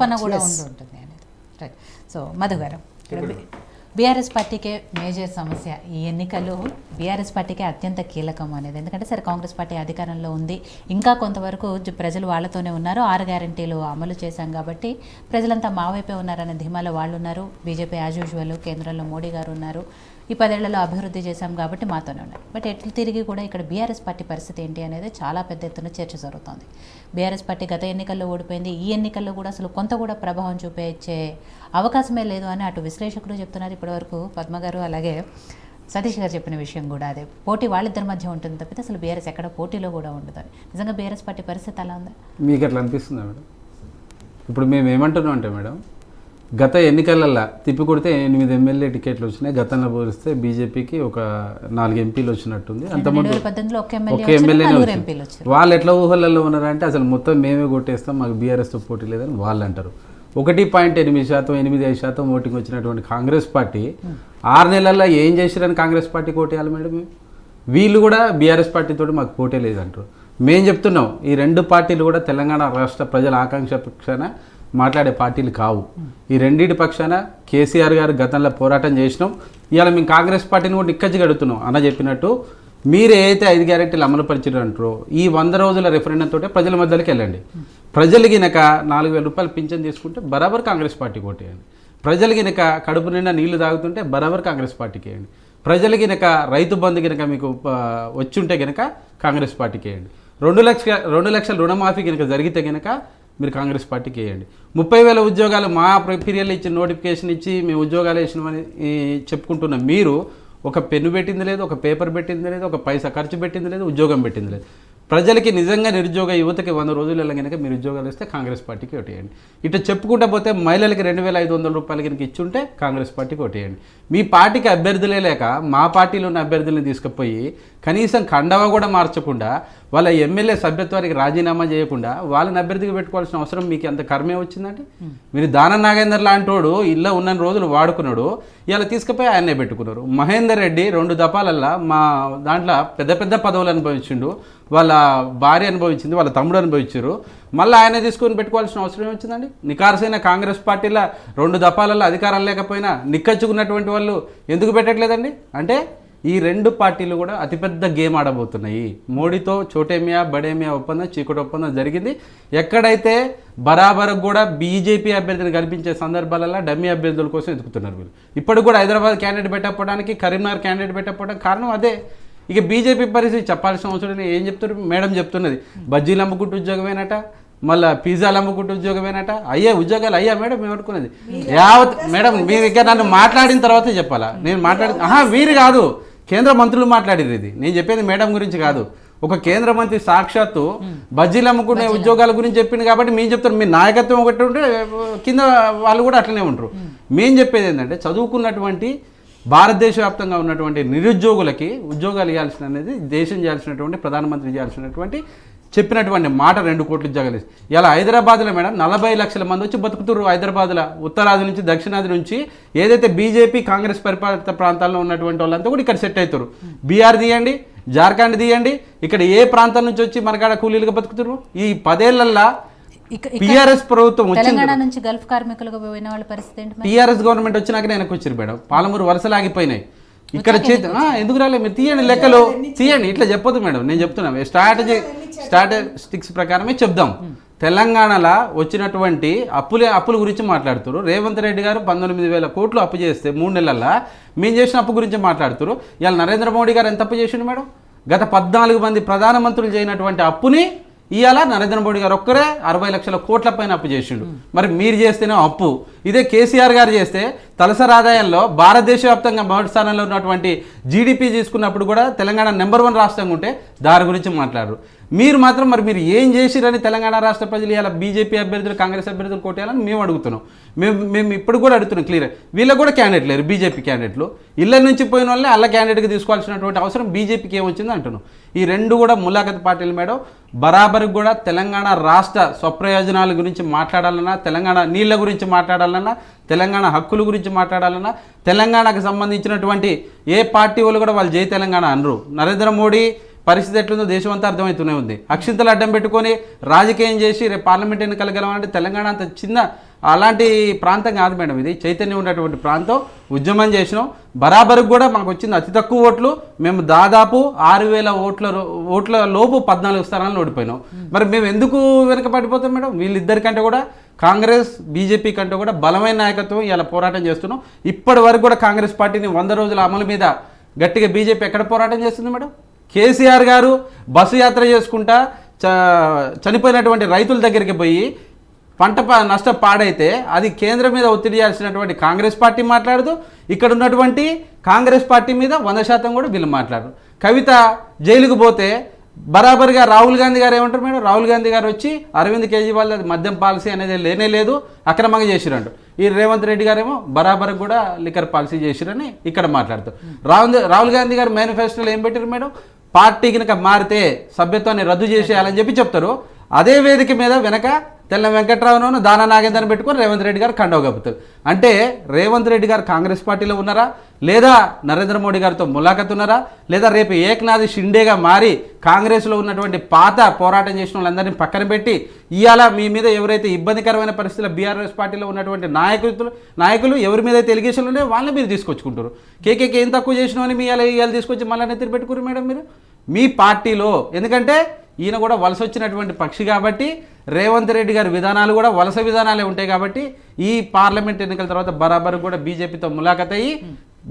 తపన కూడా ఉంటుంది అనేది. రైట్. సో మధు గారు, బీఆర్ఎస్ పార్టీకే మేజర్ సమస్య ఈ ఎన్నికలు, బీఆర్ఎస్ పార్టీకే అత్యంత కీలకం అనేది. ఎందుకంటే సరే కాంగ్రెస్ పార్టీ అధికారంలో ఉంది, ఇంకా కొంతవరకు ప్రజలు వాళ్ళతోనే ఉన్నారు, 6 గ్యారెంటీలు అమలు చేశాం కాబట్టి ప్రజలంతా మా వైపే ఉన్నారనే ధీమాలో వాళ్ళు ఉన్నారు. బీజేపీ యాజ్ యూజువల్, కేంద్రంలో మోడీ గారు ఉన్నారు, ఈ 10 ఏళ్లలో అభివృద్ధి చేశాం కాబట్టి మాతోనే ఉన్నారు. బట్ ఎట్లు తిరిగి కూడా ఇక్కడ బీఆర్ఎస్ పార్టీ పరిస్థితి ఏంటి అనేది చాలా పెద్ద ఎత్తున చర్చ జరుగుతోంది. బీఆర్ఎస్ పార్టీ గత ఎన్నికల్లో ఓడిపోయింది, ఈ ఎన్నికల్లో కూడా అసలు కొంత కూడా ప్రభావం చూపించే అవకాశమే లేదు అని అటు విశ్లేషకులు చెప్తున్నారు. ఇప్పటివరకు పద్మ గారు అలాగే సతీష్ గారు చెప్పిన విషయం కూడా అదే. పోటీ వాళ్ళిద్దరి మధ్య ఉంటుంది తప్పితే అసలు బీఆర్ఎస్ ఎక్కడ పోటీలో కూడా ఉండదు. నిజంగా బీఆర్ఎస్ పార్టీ పరిస్థితి అలా ఉందా? మీకు అట్లా అనిపిస్తుందా మేడం? ఇప్పుడు మేము ఏమంటున్నాం అంటే మేడం, గత ఎన్నికలల్లో తిప్పి కొడితే 8 ఎమ్మెల్యే టికెట్లు వచ్చినాయి. గతంలో పోలిస్తే బీజేపీకి ఒక 4 ఎంపీలు వచ్చినట్టుంది. అంతకుముందు ఒక ఎమ్మెల్యేనే వచ్చింది. వాళ్ళు ఎట్లా ఊహలలో ఉన్నారంటే అసలు మొత్తం మేమే కొట్టేస్తాం, మాకు బీఆర్ఎస్తో పోటీ లేదని వాళ్ళు అంటారు. 1.8%, 8-5% ఓటింగ్ వచ్చినటువంటి కాంగ్రెస్ పార్టీ 6 నెలల్లో ఏం చేసిరని కాంగ్రెస్ పార్టీ కోటేయాలి మేడం? వీళ్ళు కూడా బీఆర్ఎస్ పార్టీతో మాకు పోటీ లేదంటారు. మేము చెప్తున్నాం ఈ 2 పార్టీలు కూడా తెలంగాణ రాష్ట్ర ప్రజల ఆకాంక్ష పక్షాన మాట్లాడే పార్టీలు కావు. ఈ రెండింటి పక్షాన కేసీఆర్ గారు గతంలో పోరాటం చేసినాం. ఇవాళ మేము కాంగ్రెస్ పార్టీని కూడా నిక్కచ్చి గడుతున్నాం అన్న చెప్పినట్టు. మీరు ఏదైతే 5 గ్యారెంటీలు అమలుపరిచారు అంటారో ఈ 100 రోజుల రెఫరెండంతో ప్రజల మధ్యలోకి వెళ్ళండి. ప్రజలు గినక 4,000 రూపాయలు పింఛన్ తీసుకుంటే బరాబర్ కాంగ్రెస్ పార్టీ కొట్టేయండి. ప్రజలు గినక కడుపు నిండా నీళ్లు తాగుతుంటే బరాబర్ కాంగ్రెస్ పార్టీకి వేయండి. ప్రజలు గినక రైతు బంధు గినక మీకు వచ్చుంటే గినక కాంగ్రెస్ పార్టీకి వేయండి. 2 లక్షల రుణమాఫీ గినక జరిగితే గినక మీరు కాంగ్రెస్ పార్టీకి వేయండి. 30,000 ఉద్యోగాలు మా పీరియడ్లో ఇచ్చి నోటిఫికేషన్ ఇచ్చి మేము ఉద్యోగాలు వేసినామని చెప్పుకుంటున్న మీరు ఒక పెన్ను పెట్టింది లేదు, ఒక పేపర్ పెట్టింది లేదు, ఒక పైసా ఖర్చు పెట్టింది లేదు, ఉద్యోగం పెట్టింది లేదు. ప్రజలకి నిజంగా నిరుద్యోగ యువతకి 100 రోజులలో కనుక మీరు ఉద్యోగాలు ఇస్తే కాంగ్రెస్ పార్టీకి ఓటేయండి. ఇట్లా చెప్పుకుంటా పోతే మహిళలకి 2,500 రూపాయలు కనుక ఇచ్చుంటే కాంగ్రెస్ పార్టీకి ఓటేయండి. మీ పార్టీకి అభ్యర్థులే లేక మా పార్టీలో ఉన్న అభ్యర్థులను తీసుకుపోయి కనీసం కండవ కూడా మార్చకుండా వాళ్ళ ఎమ్మెల్యే సభ్యత్వానికి రాజీనామా చేయకుండా వాళ్ళని అభ్యర్థిగా పెట్టుకోవాల్సిన అవసరం మీకు ఎంత కర్మే వచ్చిందంటే? మీరు దానం నాగేందర్ లాంటోడు ఇళ్ళ ఉన్న రోజులు వాడుకున్నాడు, ఇలా తీసుకుపోయి ఆయన్నే పెట్టుకున్నారు. మహేందర్ రెడ్డి 2 దఫాలల్లా మా దాంట్లో పెద్ద పెద్ద పదవులు అనుభవించిండు, వాళ్ళ భార్య అనుభవించింది, వాళ్ళ తమ్ముడు అనుభవించారు. మళ్ళీ ఆయన తీసుకొని పెట్టుకోవాల్సిన అవసరం ఏమొచ్చిందండి? నికార్సైన కాంగ్రెస్ పార్టీలో 2 దఫాలలో అధికారం లేకపోయినా నిక్కచ్చుకున్నటువంటి వాళ్ళు ఎందుకు పెట్టట్లేదండి? అంటే ఈ 2 పార్టీలు కూడా అతిపెద్ద గేమ్ ఆడబోతున్నాయి. మోడీతో చోటేమియా బడేమియా ఒప్పందం, చీకటి ఒప్పందం జరిగింది. ఎక్కడైతే బరాబర్ కూడా బీజేపీ అభ్యర్థిని కల్పించే సందర్భాలలో డమ్మీ అభ్యర్థుల కోసం ఎదుగుతున్నారు వీళ్ళు. ఇప్పటికి కూడా హైదరాబాద్ క్యాండిడేట్ పెట్టకపోవడానికి, కరీంనగర్ క్యాండిడేట్ పెట్టకపోవడానికి కారణం అదే. ఇక బీజేపీ పరిస్థితి చెప్పాల్సిన అవసరం ఏం చెప్తారు? మేడం చెప్తున్నది బజ్జీలు అమ్ముకుంటూ ఉద్యోగమేనట, మళ్ళీ పిజ్జాలు అమ్ముకుంటూ ఉద్యోగమేనట. ఉద్యోగాలు అయ్యా మేడం మేము అనుకున్నది యావత్. మేడం మీరు ఇక్కడ నన్ను మాట్లాడిన తర్వాతే చెప్పాలా? నేను వీరు కాదు, కేంద్ర మంత్రులు మాట్లాడేది. ఇది నేను చెప్పేది మేడం గురించి కాదు. ఒక కేంద్ర మంత్రి సాక్షాత్తు బజ్జీలు అమ్ముకునే ఉద్యోగాల గురించి చెప్పింది కాబట్టి మేము చెప్తారు. మీ నాయకత్వం ఒకటి ఉంటే కింద వాళ్ళు కూడా అట్లనే ఉంటారు. మేము చెప్పేది ఏంటంటే చదువుకున్నటువంటి భారతదేశ వ్యాప్తంగా ఉన్నటువంటి నిరుద్యోగులకి ఉద్యోగాలు ఇవ్వాల్సిన అనేది దేశం చేయాల్సినటువంటి ప్రధానమంత్రి చేయాల్సినటువంటి చెప్పినటువంటి మాట 2 కోట్ల ఉద్యోగాలు. ఇలా హైదరాబాద్లో మేడం 40 లక్షల మంది వచ్చి బతుకుతున్నారు. హైదరాబాద్లో ఉత్తరాది నుంచి దక్షిణాది నుంచి ఏదైతే బీజేపీ కాంగ్రెస్ పరిపాలిత ప్రాంతాల్లో ఉన్నటువంటి వాళ్ళంతా కూడా ఇక్కడ సెట్ అవుతారు. బీహార్ తీయండి, జార్ఖండ్ తీయండి, ఇక్కడ ఏ ప్రాంతం నుంచి వచ్చి మనకాడ కూలీలుగా బతుకుతున్నారు. ఈ 10 ఏళ్లలో టీఆర్ఎస్ ప్రభుత్వం తెలంగాణ నుంచి గల్ఫ్ కార్మికులుగా పోయిన వాళ్ళ పరిస్థితి ఏంటి? టీఆర్ఎస్ గవర్నమెంట్ వచ్చినాక వెనక్కి వచ్చారు మేడం. పాలమూరు వరుసలు ఆగిపోయినాయి. ఇక్కడ ఎందుకు రాలే? మీరు తీయండి, లెక్కలు తీయండి. ఇట్లా చెప్పొద్దు మేడం, నేను చెప్తున్నా స్టాటిస్టిక్స్ ప్రకారమే చెప్దాం. తెలంగాణలో వచ్చినటువంటి అప్పుల గురించి మాట్లాడుతారు. రేవంత్ రెడ్డి గారు 19,000 కోట్లు అప్పు చేస్తే 3 నెలల్లో మేము చేసిన అప్పు గురించి మాట్లాడుతారు. ఇవాళ నరేంద్ర మోడీ గారు ఎంత అప్పు చేసిండు మేడం? గత 14 మంది ప్రధానమంత్రులు చేయనటువంటి అప్పుని ఇవాళ నరేంద్ర మోడీ గారు ఒక్కరే 60 లక్షల కోట్ల పైన అప్పు చేసిండు. మరి మీరు చేస్తేనే అప్పు. ఇదే కేసీఆర్ గారు చేస్తే తలసరి ఆదాయంలో భారతదేశ వ్యాప్తంగా మొదటి స్థానంలో ఉన్నటువంటి జీడిపి తీసుకున్నప్పుడు కూడా తెలంగాణ నెంబర్ 1 రాష్ట్రంగా ఉంటే దాని గురించి మాట్లాడరు. మీరు మాత్రం మీరు ఏం చేసిరని తెలంగాణ రాష్ట్ర ప్రజలు ఇలా బీజేపీ అభ్యర్థులు కాంగ్రెస్ అభ్యర్థులు కొట్టేయాలని మేము అడుగుతున్నాం. మేము ఇప్పుడు కూడా అడుగుతున్నాం క్లియర్. వీళ్ళకి కూడా క్యాండిడేట్ లేరు, బీజేపీ క్యాండిడేట్లు. ఇళ్ళ నుంచి పోయిన వాళ్ళే అల్ల క్యాండిడేట్గా తీసుకోవాల్సినటువంటి అవసరం బీజేపీకి ఏమొచ్చింది అంటున్నాం. ఈ 2 కూడా ములాఖత్ పార్టీలు మేడం. బరాబర్ కూడా తెలంగాణ రాష్ట్ర స్వప్రయోజనాల గురించి మాట్లాడాలన్నా, తెలంగాణ నీళ్ళ గురించి మాట్లాడాలన్నా, తెలంగాణ హక్కుల గురించి మాట్లాడాలన్నా, తెలంగాణకు సంబంధించినటువంటి ఏ పార్టీ వాళ్ళు కూడా వాళ్ళు జై తెలంగాణ అనరు. నరేంద్ర మోడీ పరిస్థితి ఎట్లుందో దేశం అంతా అర్థమవుతూనే ఉంది. అక్షింతలు అడ్డం పెట్టుకొని రాజకీయం చేసి రేపు పార్లమెంట్ ఎన్నికలు గెలవాలంటే తెలంగాణ అంత చిన్న అలాంటి ప్రాంతం కాదు మేడం, ఇది చైతన్యం ఉన్నటువంటి ప్రాంతం. ఉద్యమం చేసినాం, బరాబరుకు కూడా మాకు వచ్చింది అతి తక్కువ ఓట్లు. మేము దాదాపు 6,000 ఓట్ల లోపు 14 స్థానాలను ఓడిపోయినాం. మరి మేము ఎందుకు వెనకబడిపోతాం మేడం? వీళ్ళిద్దరికంటే కూడా కాంగ్రెస్ బీజేపీ కంటే కూడా బలమైన నాయకత్వం ఇలా పోరాటం చేస్తున్నాం. ఇప్పటి వరకు కూడా కాంగ్రెస్ పార్టీని 100 రోజుల అమలు మీద గట్టిగా బీజేపీ ఎక్కడ పోరాటం చేస్తుంది మేడం? కేసీఆర్ గారు బస్సు యాత్ర చేసుకుంటా చనిపోయినటువంటి రైతుల దగ్గరికి పోయి పంట నష్టం పాడైతే అది కేంద్రం మీద ఒత్తిడి చేయాల్సినటువంటి కాంగ్రెస్ పార్టీ మాట్లాడదు. ఇక్కడ ఉన్నటువంటి కాంగ్రెస్ పార్టీ మీద 100% కూడా వీళ్ళు మాట్లాడరు. కవిత జైలుకు పోతే బరాబర్గా రాహుల్ గాంధీ గారు ఏమంటారు మేడం? రాహుల్ గాంధీ గారు వచ్చి అరవింద్ కేజ్రీవాల్ అది మద్యం పాలసీ అనేది లేనే లేదు, అక్రమంగా చేసిరంటు. ఈ రేవంత్ రెడ్డి గారేమో బరాబర్ కూడా లిక్కర్ పాలసీ చేసిరని ఇక్కడ మాట్లాడుతారు. రాహుల్ గాంధీ గారు మేనిఫెస్టోలో ఏం పెట్టారు మేడం? పార్టీ కనుక మారితే సభ్యత్వాన్ని రద్దు చేసేయాలని చెప్పి చెప్తారు. అదే వేదిక మీద వెనక తెల్ల వెంకట్రావును దానా నాగేందర్ని పెట్టుకొని రేవంత్ రెడ్డి గారు కండవ కప్పుతారు. అంటే రేవంత్ రెడ్డి గారు కాంగ్రెస్ పార్టీలో ఉన్నారా, లేదా నరేంద్ర మోడీ గారితో ములాఖత్ ఉన్నారా, లేదా రేపు ఏక్నాథ్ షిండేగా మారి కాంగ్రెస్లో ఉన్నటువంటి పాత పోరాటం చేసిన వాళ్ళందరినీ పక్కన పెట్టి ఇవాళ మీ మీద ఎవరైతే ఇబ్బందికరమైన పరిస్థితుల్లో బీఆర్ఎస్ పార్టీలో ఉన్నటువంటి నాయకులు ఎవరి మీద అయితే ఎలిగేషన్లు ఉన్నాయో వాళ్ళని మీరు తీసుకొచ్చుకుంటారు. కేకేకి ఏం తక్కువ చేసినామని మీ ఇవాళ తీసుకొచ్చి మళ్ళీ నెత్తిరి పెట్టుకురు మేడం మీరు మీ పార్టీలో. ఎందుకంటే ఈయన కూడా వలస వచ్చినటువంటి పక్షి కాబట్టి, రేవంత్ రెడ్డి గారి విధానాలు కూడా వలస విధానాలే ఉంటాయి కాబట్టి ఈ పార్లమెంట్ ఎన్నికల తర్వాత బరాబర్ కూడా బీజేపీతో ములాఖత్ అయ్యి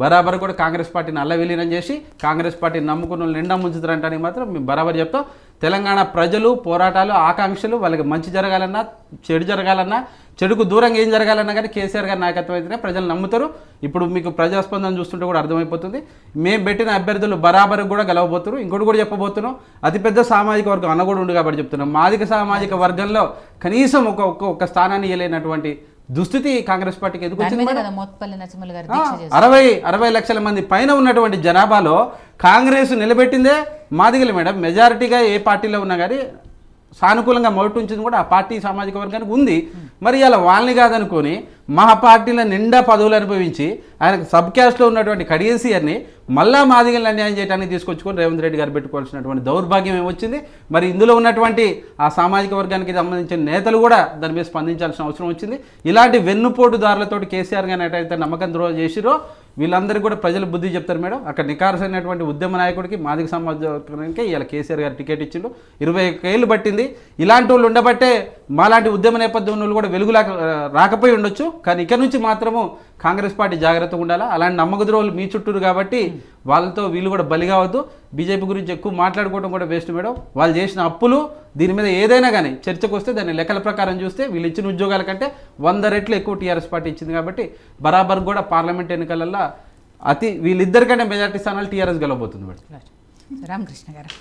బరాబర్ కూడా కాంగ్రెస్ పార్టీని అల్లవిలీనం చేసి కాంగ్రెస్ పార్టీని నమ్ముకున్న నిండా ముంచుతారంటానికి మాత్రం మేము బరాబర్ చెప్తాం. తెలంగాణ ప్రజలు పోరాటాలు ఆకాంక్షలు వాళ్ళకి మంచి జరగాలన్నా చెడు జరగాలన్నా చెడుకు దూరంగా ఏం జరగాలన్నా కానీ కేసీఆర్ గారి నాయకత్వం అయితేనే ప్రజలు నమ్ముతారు. ఇప్పుడు మీకు ప్రజాస్పందన చూస్తుంటే కూడా అర్థమైపోతుంది. మేము పెట్టిన అభ్యర్థులు బరాబర్ కూడా గెలవబోతున్నారు. ఇంకోటి కూడా చెప్పబోతున్నాం, అతిపెద్ద సామాజిక వర్గం అన్న కూడా ఉంది కాబట్టి చెప్తున్నాం. మాదిక సామాజిక వర్గంలో కనీసం ఒక స్థానాన్ని ఇవ్వలేనటువంటి దుస్థితి కాంగ్రెస్ పార్టీకి ఎందుకు వచ్చింది? 60 లక్షల మంది పైన ఉన్నటువంటి జనాభాలో కాంగ్రెస్ నిలబెట్టిందే మాదిగలు మేడం. మెజారిటీగా ఏ పార్టీలో ఉన్నా కానీ సానుకూలంగా మొదటి ఉంచింది కూడా ఆ పార్టీ సామాజిక వర్గానికి ఉంది. మరి ఇలా వాళ్ళని కాదనుకొని మా పార్టీలో నిండా పదవులు అనుభవించి ఆయనకు సబ్ క్యాస్ట్లో ఉన్నటువంటి కడియన్సీఆర్ని మళ్ళా మాదిగలను అన్యాయం చేయడానికి తీసుకొచ్చుకొని రేవంత్ రెడ్డి గారు పెట్టుకోవాల్సినటువంటి దౌర్భాగ్యం ఏమొచ్చింది? మరి ఇందులో ఉన్నటువంటి ఆ సామాజిక వర్గానికి సంబంధించిన నేతలు కూడా దాని మీద స్పందించాల్సిన అవసరం వచ్చింది. ఇలాంటి వెన్నుపోటుదారులతోటి కేసీఆర్ గారిని ఎటైతే నమ్మకం ద్రోహం చేసిరో వీళ్ళందరికీ కూడా ప్రజలు బుద్ధి చెప్తారు మేడం. అక్కడ నికార్సైనటువంటి ఉద్యమ నాయకుడికి మాదిగ సమాజానికి ఇలా కేసీఆర్ గారు టికెట్ ఇచ్చిండు. 21 ఏళ్ళు పట్టింది. ఇలాంటి వాళ్ళు ఉండబట్టే మాలాంటి ఉద్యమ నేపథ్యం వాళ్ళు కూడా వెలుగు రాకపోయి ఉండొచ్చు. కానీ ఇక నుంచి మాత్రము కాంగ్రెస్ పార్టీ జాగ్రత్తగా ఉండాలా. అలాంటి నమ్మక ద్రోహులు మీ చుట్టూరు కాబట్టి వాళ్ళతో వీళ్ళు కూడా బలి కావద్దు. బీజేపీ గురించి ఎక్కువ మాట్లాడుకోవడం కూడా వేస్ట్ మేడం. వాళ్ళు చేసిన అప్పులు దీని మీద ఏదైనా కానీ చర్చకు వస్తే దాని లెక్కల ప్రకారం చూస్తే వీళ్ళు ఇచ్చిన ఉద్యోగాల కంటే 100 రెట్లు ఎక్కువ టీఆర్ఎస్ పార్టీ ఇచ్చింది. కాబట్టి బరాబర్ కూడా పార్లమెంట్ ఎన్నికలలో వీళ్ళిద్దరికంటే మెజార్టీ స్థానాలు టీఆర్ఎస్ గెలవబోతుంది మేడం. రామకృష్ణ గారు,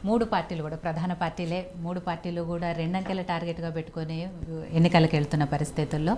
3 పార్టీలు కూడా ప్రధాన పార్టీలే, 3 పార్టీలు కూడా 2 అంకెల టార్గెట్గా పెట్టుకొని ఎన్నికలకు వెళ్తున్న పరిస్థితుల్లో